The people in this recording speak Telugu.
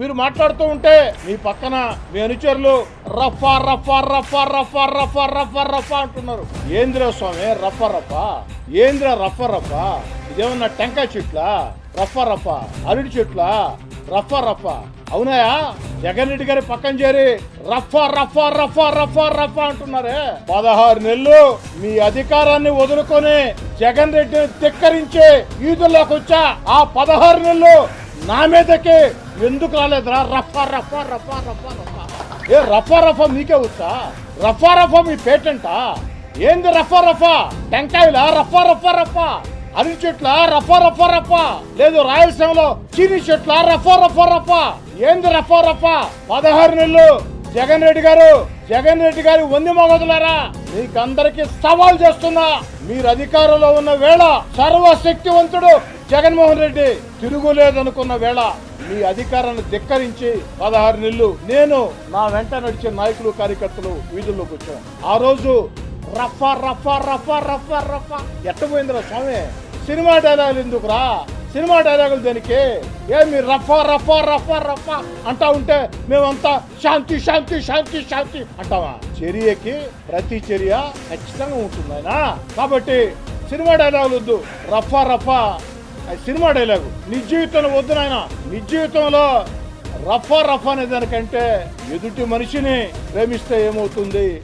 మీరు మాట్లాడుతూ ఉంటే మీ పక్కన మీ అనుచరులు రఫా రఫా రఫా రఫా రఫా రఫా రఫా అంటున్నారు. ఏంద్ర స్వామి రఫా రఫా, ఏంద్ర రఫా రఫా? ఇదేమన్నా టెంకాయ చెట్లా? రఫా రఫా అరటి చెట్లా? రఫా రఫా అవునాయా? జగన్ రెడ్డి గారి పక్కన చేరి రఫా రఫా రఫా రఫా రఫా అంటున్నారే. 16 నెలలు మీ అధికారాన్ని వదులుకొని జగన్ రెడ్డిని ధిక్కరించి ఈదుల్లోకి వచ్చా. ఆ 16 నెలలు నా మీదకి ఎందుకు రాలేదురా? రఫా రఫా రఫా రఫా రఫా. ఏ రఫా రఫా మీకే వచ్చా? రఫా రఫా మీ పేటెంటా? ఏంది రఫా రఫా? టెంకాయలా? రఫా రఫా రఫా అరటి చెట్ల? రఫా రఫా రఫా లేదు రాయలసీమలో చీనీ చెట్ల? రఫా రఫా రఫా ఏంది రఫా రఫా? 16 నెలలు జగన్ రెడ్డి గారి వంది మగదులారా, మీకందరికి సవాల్ చేస్తున్నా. మీరు అధికారంలో ఉన్న వేళ సర్వశక్తివంతుడు జగన్మోహన్ రెడ్డి తిరుగులేదనుకున్న వేళ మీ అధికారాన్ని ధిక్కరించి 16 నెలలు నేను నా వెంట నడిచే నాయకులు కార్యకర్తలు వీధుల్లోకి వచ్చాను. ఆ రోజు రఫా రఫా రఫా రఫా రఫా ఎట్టపోయిందిరా స్వామి? సినిమా డైలాగులు ఎందుకురా? సినిమా డైలాగులు దేనికి? మీరు రఫా రఫా రఫా రఫా అంటా ఉంటే మేమంతా శాంతి శాంతి శాంతి శాంతి అంటావా? చర్యకి ప్రతి చర్య ఖచ్చితంగా ఉంటుంది ఆయన. కాబట్టి సినిమా డైలాగులు వద్దు. రఫా రఫా సినిమా డైలాగు నిజ జీవితంలో వద్దు నాయన. నిజ జీవితంలో రఫా రఫా అనే దానికంటే ఎదుటి మనిషిని ప్రేమిస్తే ఏమవుతుంది